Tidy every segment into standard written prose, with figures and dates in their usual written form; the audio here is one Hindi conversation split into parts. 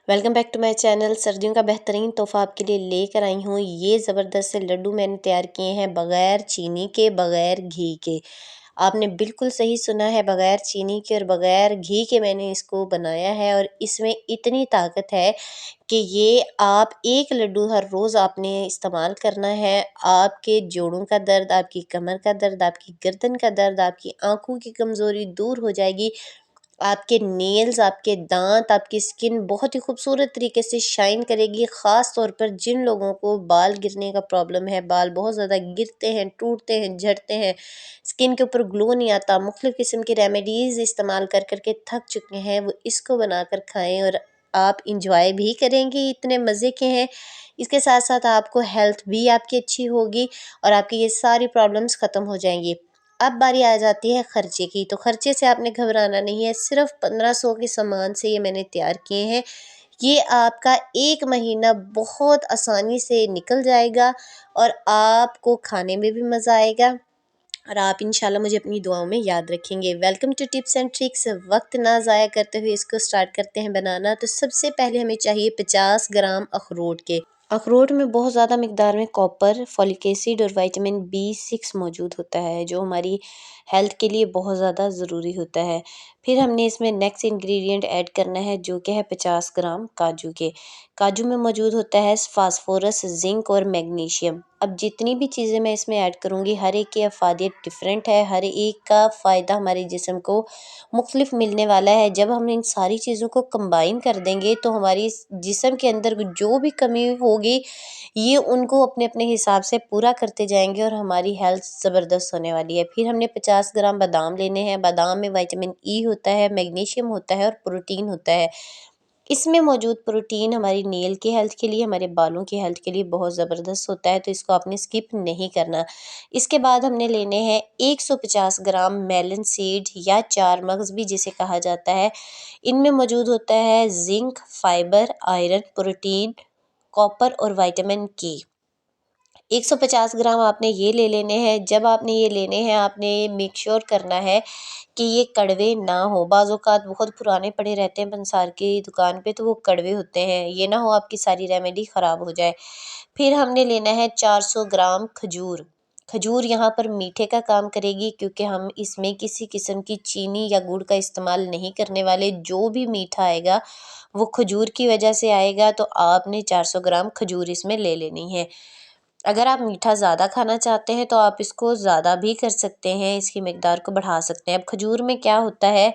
Welcome back to my channel. सर्दियों का बेहतरीन तोहफ़ा आपके लिए लेकर आई हूँ। ये ज़बरदस्त से लड्डू मैंने तैयार किए हैं बग़ैर चीनी के, बग़ैर घी के। आपने बिल्कुल सही सुना है, बग़ैर चीनी के और बग़ैर घी के मैंने इसको बनाया है। और इसमें इतनी ताकत है कि ये आप एक लड्डू हर रोज़ आपने इस्तेमाल करना है। आपके जोड़ों का दर्द, आपकी कमर का दर्द, आपकी गर्दन का दर्द, आपकी आँखों की कमज़ोरी दूर हो जाएगी। आपके नेल्स, आपके दाँत, आपकी स्किन बहुत ही खूबसूरत तरीके से शाइन करेगी। ख़ास तौर पर जिन लोगों को बाल गिरने का प्रॉब्लम है, बाल बहुत ज़्यादा गिरते हैं, टूटते हैं, झड़ते हैं, स्किन के ऊपर ग्लो नहीं आता, मुख्तलिफ़ किस्म की रेमेडीज़ इस्तेमाल कर के थक चुके हैं, वो इसको बनाकर खाएँ और आप इंजॉय भी करेंगे, इतने मज़े के हैं। इसके साथ-साथ आपको हेल्थ भी आपकी अच्छी होगी और आपकी ये सारी प्रॉब्लम्स ख़त्म हो जाएँगी। अब बारी आ जाती है ख़र्चे की। तो ख़र्चे से आपने घबराना नहीं है, सिर्फ़ 1500 के सामान से ये मैंने तैयार किए हैं। ये आपका 1 महीना बहुत आसानी से निकल जाएगा और आपको खाने में भी मज़ा आएगा और आप इंशाल्लाह मुझे अपनी दुआओं में याद रखेंगे। Welcome to tips and tricks. वक्त ना ज़ाया करते हुए इसको स्टार्ट करते हैं बनाना। तो सबसे पहले हमें चाहिए 50 ग्राम अखरोट के। अखरोट में बहुत ज़्यादा मिकदार में कॉपर, फॉलिक एसिड और विटामिन B6 मौजूद होता है, जो हमारी हेल्थ के लिए बहुत ज़्यादा ज़रूरी होता है। फिर हमने इसमें नेक्स्ट इंग्रेडिएंट ऐड करना है, जो कि है 50 ग्राम काजू के। काजू में मौजूद होता है फास्फोरस, जिंक और मैग्नीशियम। अब जितनी भी चीज़ें मैं इसमें ऐड करूँगी, हर एक की अफादियत डिफरेंट है, हर एक का फ़ायदा हमारे जिस्म को मुख्तलिफ मिलने वाला है। जब हम इन सारी चीज़ों को कंबाइन कर देंगे तो हमारी जिस्म के अंदर जो भी कमी होगी, ये उनको अपने अपने हिसाब से पूरा करते जाएंगे और हमारी हेल्थ ज़बरदस्त होने वाली है। फिर हमने 50 ग्राम बादाम लेने हैं। बादाम में विटामिन ई होता है, मैग्नीशियम होता है और प्रोटीन होता है। इसमें मौजूद प्रोटीन हमारी नेल की हेल्थ के लिए, हमारे बालों की हेल्थ के लिए बहुत ज़बरदस्त होता है, तो इसको आपने स्किप नहीं करना। इसके बाद हमने लेने हैं 150 ग्राम मेलन सीड या चार मगज़ भी जिसे कहा जाता है। इनमें मौजूद होता है zinc, fibre, iron, protein, copper और विटामिन के। 150 ग्राम आपने ये ले लेने हैं। जब आपने ये लेने हैं, आपने मेक श्योर करना है कि ये कड़वे ना हो। बाज़ औक़ात बहुत पुराने पड़े रहते हैं पंसार की दुकान पे, तो वो कड़वे होते हैं। ये ना हो आपकी सारी रेमेडी ख़राब हो जाए। फिर हमने लेना है 400 ग्राम खजूर। खजूर यहाँ पर मीठे का काम करेगी, क्योंकि हम इसमें किसी किस्म की चीनी या गुड़ का इस्तेमाल नहीं करने वाले। जो भी मीठा आएगा वो खजूर की वजह से आएगा, तो आपने 400 ग्राम खजूर इसमें ले लेनी है। अगर आप मीठा ज़्यादा खाना चाहते हैं तो आप इसको ज़्यादा भी कर सकते हैं, इसकी मिकदार को बढ़ा सकते हैं। अब खजूर में क्या होता है,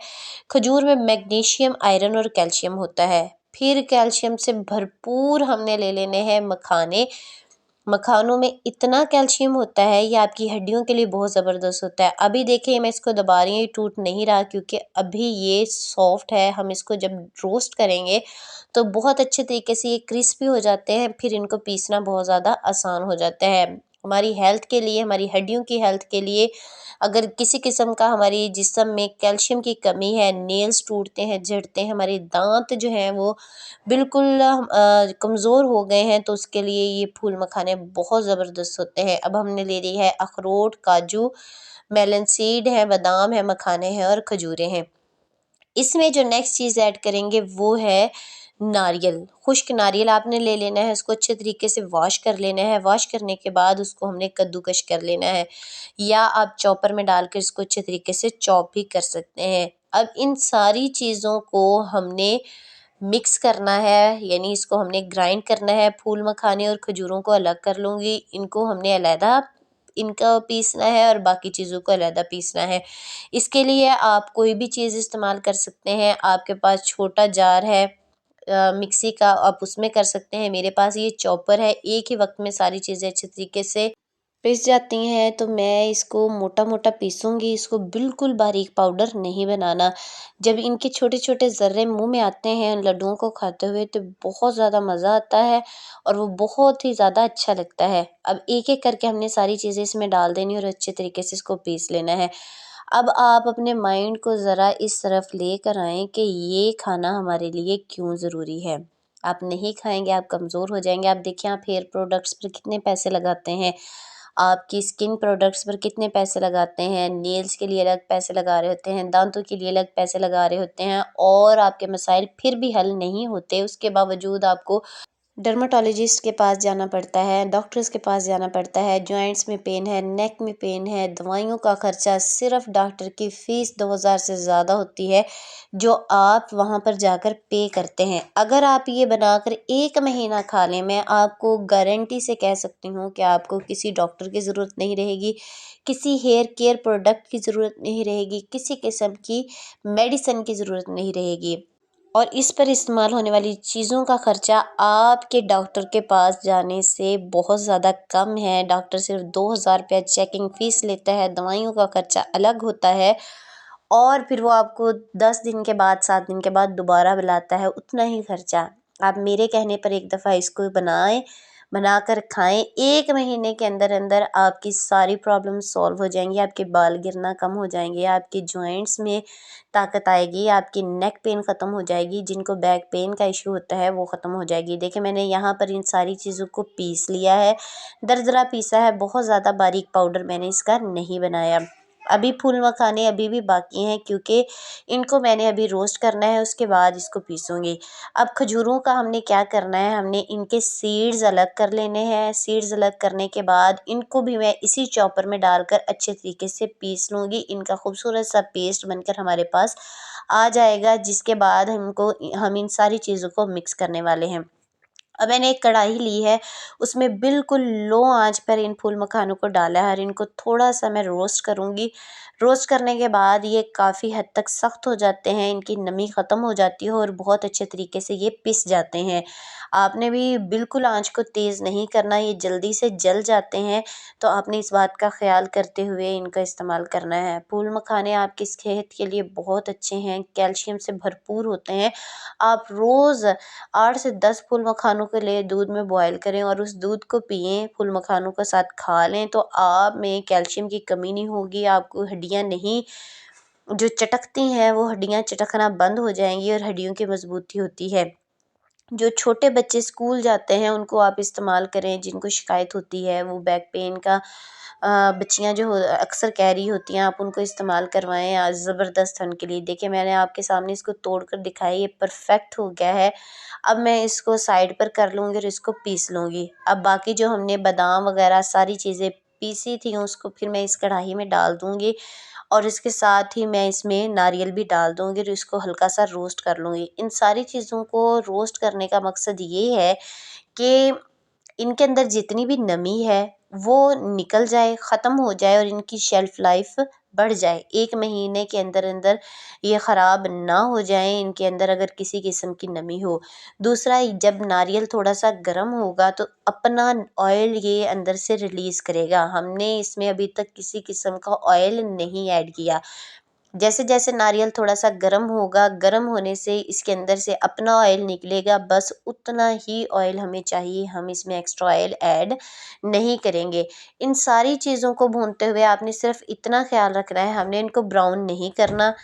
खजूर में मैग्नीशियम, आयरन और कैल्शियम होता है। फिर कैल्शियम से भरपूर हमने ले लेने हैं मखाने। मखानों में इतना कैल्शियम होता है, ये आपकी हड्डियों के लिए बहुत ज़बरदस्त होता है। अभी देखिए मैं इसको दबा रही हूँ, ये टूट नहीं रहा, क्योंकि अभी ये सॉफ्ट है। हम इसको जब रोस्ट करेंगे तो बहुत अच्छे तरीके से ये क्रिस्पी हो जाते हैं, फिर इनको पीसना बहुत ज़्यादा आसान हो जाता है। हमारी हेल्थ के लिए, हमारी हड्डियों की हेल्थ के लिए, अगर किसी किस्म का हमारी जिस्म में कैल्शियम की कमी है, नेल्स टूटते हैं, झड़ते हैं, हमारे दांत जो हैं वो बिल्कुल कमज़ोर हो गए हैं, तो उसके लिए ये फूल मखाने बहुत ज़बरदस्त होते हैं। अब हमने ले ली है अखरोट, काजू, मेलन सीड है, बादाम है, मखाने हैं और खजूरें हैं। इसमें जो नेक्स्ट चीज़ ऐड करेंगे वो है नारियल। खुश्क नारियल आपने ले लेना है, उसको अच्छे तरीके से वॉश कर लेना है। वॉश करने के बाद उसको हमने कद्दूकश कर लेना है, या आप चॉपर में डालकर इसको अच्छे तरीके से चॉप भी कर सकते हैं। अब इन सारी चीज़ों को हमने मिक्स करना है, यानी इसको हमने ग्राइंड करना है। फूल मखाने और खजूरों को अलग कर लूँगी, इनको हमने अलहदा इनका पीसना है और बाकी चीज़ों को अलहदा पीसना है। इसके लिए आप कोई भी चीज़ इस्तेमाल कर सकते हैं। आपके पास छोटा जार है मिक्सी का, आप उसमें कर सकते हैं। मेरे पास ये चॉपर है, एक ही वक्त में सारी चीज़ें अच्छे तरीके से पिस जाती हैं, तो मैं इसको मोटा मोटा पीसूँगी। इसको बिल्कुल बारीक पाउडर नहीं बनाना। जब इनके छोटे छोटे ज़र्रे मुंह में आते हैं लड्डुओं को खाते हुए, तो बहुत ज़्यादा मज़ा आता है और वो बहुत ही ज़्यादा अच्छा लगता है। अब एक एक करके हमने सारी चीज़ें इसमें डाल देनी और अच्छे तरीके से इसको पीस लेना है। अब आप अपने माइंड को ज़रा इस तरफ लेकर आएँ कि ये खाना हमारे लिए क्यों ज़रूरी है। आप नहीं खाएँगे, आप कमज़ोर हो जाएँगे। आप देखिए, आप हेयर प्रोडक्ट्स पर कितने पैसे लगाते हैं। आपकी स्किन प्रोडक्ट्स पर कितने पैसे लगाते हैं, नेल्स के लिए अलग पैसे लगा रहे होते हैं, दांतों के लिए अलग पैसे लगा रहे होते हैं और आपके मसाइल फिर भी हल नहीं होते, उसके बावजूद आपको डर्माटोलॉजिस्ट के पास जाना पड़ता है, डॉक्टर्स के पास जाना पड़ता है, जॉइंट्स में पेन है, नेक में पेन है, दवाइयों का खर्चा सिर्फ डॉक्टर की फ़ीस 2000 से ज़्यादा होती है जो आप वहाँ पर जाकर पे करते हैं। अगर आप ये बनाकर 1 महीना खा लें, मैं आपको गारंटी से कह सकती हूँ कि आपको किसी डॉक्टर की ज़रूरत नहीं रहेगी, किसी हेयर केयर प्रोडक्ट की ज़रूरत नहीं रहेगी, किसी किस्म की मेडिसिन की ज़रूरत नहीं रहेगी। और इस पर इस्तेमाल होने वाली चीज़ों का खर्चा आपके डॉक्टर के पास जाने से बहुत ज़्यादा कम है। डॉक्टर सिर्फ 2000 रुपया चेकिंग फ़ीस लेता है, दवाइयों का खर्चा अलग होता है और फिर वो आपको 10 दिन के बाद 7 दिन के बाद दोबारा बुलाता है, उतना ही खर्चा। आप मेरे कहने पर एक दफ़ा इसको बनाएं, बनाकर खाएं, 1 महीने के अंदर अंदर आपकी सारी प्रॉब्लम सॉल्व हो जाएंगी, आपके बाल गिरना कम हो जाएंगे, आपके जॉइंट्स में ताकत आएगी, आपकी नेक पेन ख़त्म हो जाएगी, जिनको बैक पेन का इशू होता है वो ख़त्म हो जाएगी। देखिए मैंने यहाँ पर इन सारी चीज़ों को पीस लिया है, दरदरा पीसा है, बहुत ज़्यादा बारीक पाउडर मैंने इसका नहीं बनाया। अभी फूल मखाने अभी भी बाकी हैं क्योंकि इनको मैंने अभी रोस्ट करना है, उसके बाद इसको पीसूँगी। अब खजूरों का हमने क्या करना है, हमने इनके सीड्स अलग कर लेने हैं। सीड्स अलग करने के बाद इनको भी मैं इसी चॉपर में डालकर अच्छे तरीके से पीस लूँगी। इनका खूबसूरत सा पेस्ट बनकर हमारे पास आ जाएगा, जिसके बाद हम इन सारी चीज़ों को मिक्स करने वाले हैं। अब मैंने एक कढ़ाई ली है, उसमें बिल्कुल लो आंच पर इन फूल मखानों को डाला है और इनको थोड़ा सा मैं रोस्ट करूँगी। रोस्ट करने के बाद ये काफ़ी हद तक सख्त हो जाते हैं, इनकी नमी ख़त्म हो जाती है और बहुत अच्छे तरीके से ये पिस जाते हैं। आपने भी बिल्कुल आंच को तेज़ नहीं करना, ये जल्दी से जल जाते हैं, तो आपने इस बात का ख्याल करते हुए इनका इस्तेमाल करना है। फूल मखाने आपकी सेहत के लिए बहुत अच्छे हैं, कैल्शियम से भरपूर होते हैं। आप रोज़ 8 से 10 फूल मखानों को ले दूध में बॉयल करें और उस दूध को पिएं, फूल मखानों के साथ खा लें तो आप में कैल्शियम की कमी नहीं होगी, आपको हड्डियां नहीं जो चटकती हैं वो हड्डियां चटकना बंद हो जाएंगी और हड्डियों की मजबूती होती है। जो छोटे बच्चे स्कूल जाते हैं उनको आप इस्तेमाल करें, जिनको शिकायत होती है वो बैक पेन का, बच्चियां जो अक्सर कह रही होती हैं, आप उनको इस्तेमाल करवाएं, आज ज़बरदस्त है उनके लिए। देखिए मैंने आपके सामने इसको तोड़ कर दिखाया, ये परफेक्ट हो गया है। अब मैं इसको साइड पर कर लूँगी और इसको पीस लूँगी। अब बाकी जो हमने बादाम वगैरह सारी चीज़ें पीसी थी उसको फिर मैं इस कढ़ाई में डाल दूँगी और इसके साथ ही मैं इसमें नारियल भी डाल दूँगी और इसको हल्का सा रोस्ट कर लूँगी। इन सारी चीज़ों को रोस्ट करने का मकसद ये है कि इनके अंदर जितनी भी नमी है वो निकल जाए, ख़त्म हो जाए और इनकी शेल्फ़ लाइफ बढ़ जाए। 1 महीने के अंदर अंदर ये ख़राब ना हो जाएं, इनके अंदर अगर किसी किस्म की नमी हो। दूसरा, जब नारियल थोड़ा सा गर्म होगा तो अपना ऑयल ये अंदर से रिलीज़ करेगा। हमने इसमें अभी तक किसी किस्म का ऑयल नहीं ऐड किया। जैसे जैसे नारियल थोड़ा सा गर्म होगा, गर्म होने से इसके अंदर से अपना ऑयल निकलेगा, बस उतना ही ऑयल हमें चाहिए, हम इसमें एक्स्ट्रा ऑयल ऐड नहीं करेंगे। इन सारी चीज़ों को भूनते हुए आपने सिर्फ इतना ख्याल रखना है, हमने इनको ब्राउन नहीं करना,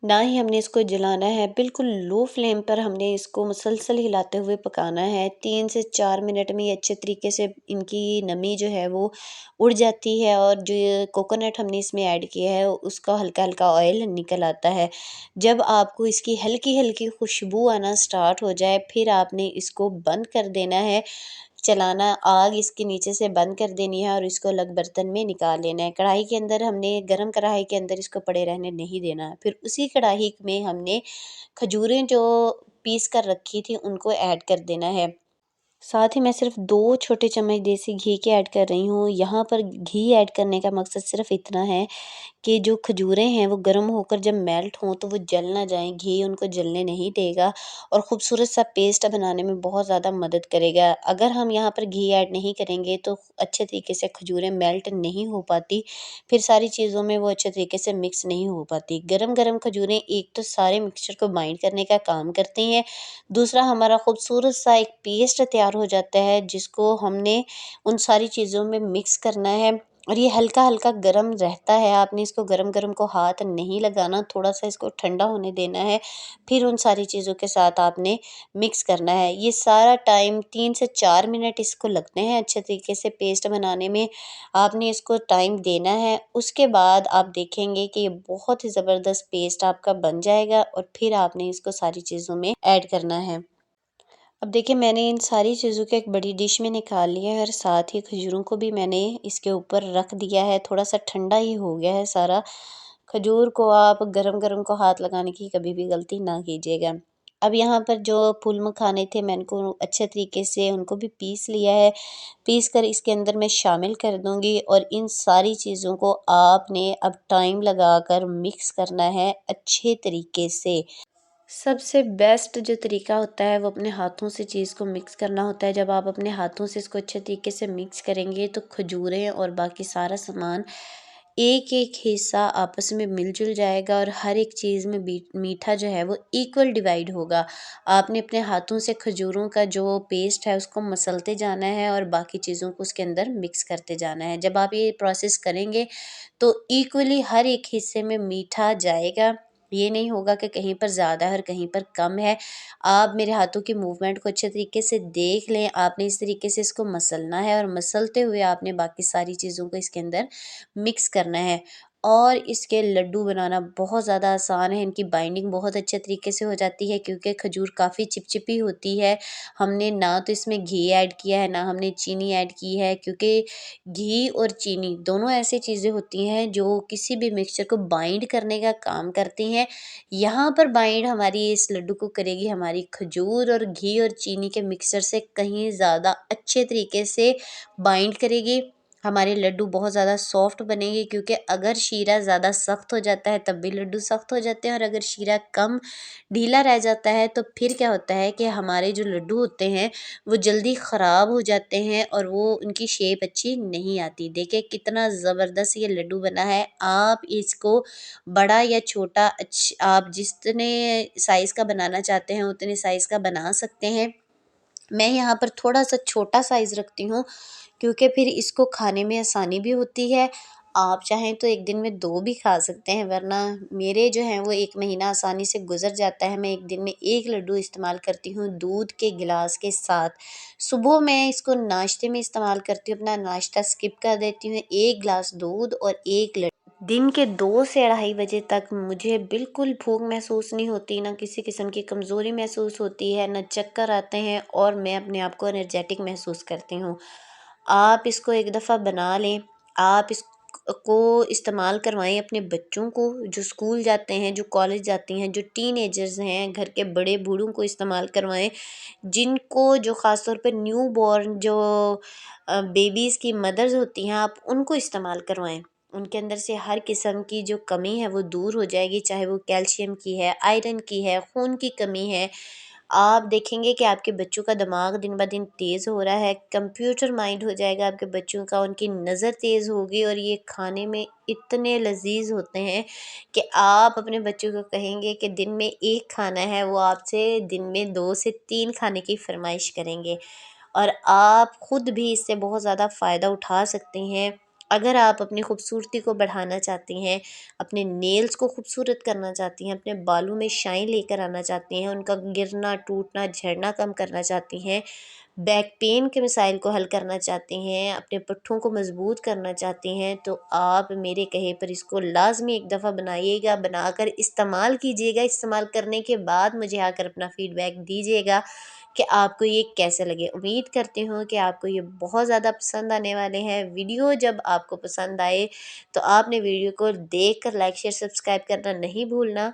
ना ही हमने इसको जलाना है। बिल्कुल लो फ्लेम पर हमने इसको मुसलसल हिलाते हुए पकाना है। 3 से 4 मिनट में ये अच्छे तरीके से इनकी नमी जो है वो उड़ जाती है और जो ये कोकोनट हमने इसमें ऐड किया है उसका हल्का हल्का ऑयल निकल आता है। जब आपको इसकी हल्की हल्की खुशबू आना स्टार्ट हो जाए फिर आपने इसको बंद कर देना है, चलाना, आग इसके नीचे से बंद कर देनी है और इसको अलग बर्तन में निकाल लेना है। कढ़ाई के अंदर हमने गरम कढ़ाई के अंदर इसको पड़े रहने नहीं देना है। फिर उसी कढ़ाई में हमने खजूरें जो पीस कर रखी थी उनको ऐड कर देना है। साथ ही मैं सिर्फ 2 छोटे चम्मच देसी घी के ऐड कर रही हूँ। यहाँ पर घी ऐड करने का मकसद सिर्फ इतना है कि जो खजूरें हैं वो गर्म होकर जब मेल्ट हों तो वो जल ना जाएँ, घी उनको जलने नहीं देगा और ख़ूबसूरत सा पेस्ट बनाने में बहुत ज़्यादा मदद करेगा। अगर हम यहाँ पर घी ऐड नहीं करेंगे तो अच्छे तरीके से खजूरें मेल्ट नहीं हो पाती, फिर सारी चीज़ों में वो अच्छे तरीके से मिक्स नहीं हो पाती। गरम-गरम खजूरें एक तो सारे मिक्सचर को बाइंड करने का काम करती हैं, दूसरा हमारा खूबसूरत सा एक पेस्ट तैयार हो जाता है जिसको हमने उन सारी चीज़ों में मिक्स करना है। और ये हल्का हल्का गरम रहता है, आपने इसको गरम गरम को हाथ नहीं लगाना, थोड़ा सा इसको ठंडा होने देना है। फिर उन सारी चीज़ों के साथ आपने मिक्स करना है। ये सारा टाइम 3 से 4 मिनट इसको लगते हैं अच्छे तरीके से पेस्ट बनाने में। आपने इसको टाइम देना है। उसके बाद आप देखेंगे कि ये बहुत ही ज़बरदस्त पेस्ट आपका बन जाएगा और फिर आपने इसको सारी चीज़ों में ऐड करना है। अब देखिए मैंने इन सारी चीज़ों को एक बड़ी डिश में निकाल लिया है और साथ ही खजूरों को भी मैंने इसके ऊपर रख दिया है। थोड़ा सा ठंडा ही हो गया है सारा। खजूर को आप गरम-गरम को हाथ लगाने की कभी भी गलती ना कीजिएगा। अब यहाँ पर जो फूल मखाने थे मैं इनको अच्छे तरीके से उनको भी पीस लिया है। पीस कर इसके अंदर मैं शामिल कर दूँगी और इन सारी चीज़ों को आपने अब टाइम लगाकर मिक्स करना है अच्छे तरीके से। सबसे बेस्ट जो तरीका होता है वो अपने हाथों से चीज़ को मिक्स करना होता है। जब आप अपने हाथों से इसको अच्छे तरीके से मिक्स करेंगे तो खजूरें और बाकी सारा सामान एक-एक हिस्सा आपस में मिल-जुल जाएगा और हर एक चीज़ में मीठा जो है वो इक्वल डिवाइड होगा। आपने अपने हाथों से खजूरों का जो पेस्ट है उसको मसलते जाना है और बाकी चीज़ों को उसके अंदर मिक्स करते जाना है। जब आप ये प्रोसेस करेंगे तो इक्वली हर एक हिस्से में मीठा जाएगा। ये नहीं होगा कि कहीं पर ज़्यादा है और कहीं पर कम है। आप मेरे हाथों की मूवमेंट को अच्छे तरीके से देख लें। आपने इस तरीके से इसको मसलना है और मसलते हुए आपने बाकी सारी चीज़ों को इसके अंदर मिक्स करना है। और इसके लड्डू बनाना बहुत ज़्यादा आसान है। इनकी बाइंडिंग बहुत अच्छे तरीके से हो जाती है क्योंकि खजूर काफ़ी चिपचिपी होती है। हमने ना तो इसमें घी ऐड किया है, ना हमने चीनी ऐड की है क्योंकि घी और चीनी दोनों ऐसी चीज़ें होती हैं जो किसी भी मिक्सचर को बाइंड करने का काम करती हैं। यहाँ पर बाइंड हमारी इस लड्डू को करेगी हमारी खजूर और घी और चीनी के मिक्सचर से कहीं ज़्यादा अच्छे तरीके से बाइंड करेगी। हमारे लड्डू बहुत ज़्यादा सॉफ्ट बनेंगे क्योंकि अगर शीरा ज़्यादा सख्त हो जाता है तब भी लड्डू सख्त हो जाते हैं और अगर शीरा कम ढीला रह जाता है तो फिर क्या होता है कि हमारे जो लड्डू होते हैं वो जल्दी ख़राब हो जाते हैं और वो उनकी शेप अच्छी नहीं आती। देखिए कितना ज़बरदस्त ये लड्डू बना है। आप इसको बड़ा या छोटा आप जितने साइज़ का बनाना चाहते हैं उतने साइज़ का बना सकते हैं। मैं यहाँ पर थोड़ा-सा छोटा साइज़ रखती हूँ क्योंकि फिर इसको खाने में आसानी भी होती है। आप चाहें तो 1 दिन में 2 भी खा सकते हैं वरना मेरे जो हैं वो 1 महीना आसानी से गुज़र जाता है। मैं 1 दिन में 1 लड्डू इस्तेमाल करती हूँ दूध के गिलास के साथ। सुबह मैं इसको नाश्ते में इस्तेमाल करती हूँ, अपना नाश्ता स्किप कर देती हूँ। 1 ग्लास दूध और 1 दिन के 2 से ढाई बजे तक मुझे बिल्कुल भूख महसूस नहीं होती, ना किसी किस्म की कमज़ोरी महसूस होती है, ना चक्कर आते हैं और मैं अपने आप को एनर्जेटिक महसूस करती हूँ। आप इसको एक दफ़ा बना लें, आप इसको इस्तेमाल करवाएँ अपने बच्चों को जो स्कूल जाते हैं, जो कॉलेज जाती हैं, जो टीनेजर्स हैं, घर के बड़े बूढ़ों को इस्तेमाल करवाएँ, जिनको जो ख़ास तौर पे न्यू बॉर्न जो बेबीज़ की मदर्स होती हैं, आप उनको इस्तेमाल करवाएँ। उनके अंदर से हर किस्म की जो कमी है वो दूर हो जाएगी, चाहे वो कैल्शियम की है, आयरन की है, खून की कमी है। आप देखेंगे कि आपके बच्चों का दिमाग दिन-ब-दिन तेज़ हो रहा है, कंप्यूटर माइंड हो जाएगा आपके बच्चों का, उनकी नज़र तेज़ होगी और ये खाने में इतने लज़ीज़ होते हैं कि आप अपने बच्चों को कहेंगे कि दिन में 1 खाना है, वो आपसे दिन में 2 से 3 खाने की फ़रमाइश करेंगे। और आप ख़ुद भी इससे बहुत ज़्यादा फ़ायदा उठा सकती हैं। अगर आप अपनी खूबसूरती को बढ़ाना चाहती हैं, अपने नेल्स को खूबसूरत करना चाहती हैं, अपने बालों में शाइन लेकर आना चाहती हैं, उनका गिरना, टूटना, झड़ना कम करना चाहती हैं, बैक पेन के मसाइल को हल करना चाहती हैं, अपने पुट्ठों को मज़बूत करना चाहती हैं, तो आप मेरे कहे पर इसको लाज़मी एक दफ़ा बनाइएगा, बनाकर इस्तेमाल कीजिएगा। इस्तेमाल करने के बाद मुझे आकर अपना फ़ीडबैक दीजिएगा कि आपको ये कैसे लगे। उम्मीद करती हूँ कि आपको ये बहुत ज़्यादा पसंद आने वाले हैं। वीडियो जब आपको पसंद आए तो आपने वीडियो को देखकर लाइक, शेयर, सब्सक्राइब करना नहीं भूलना।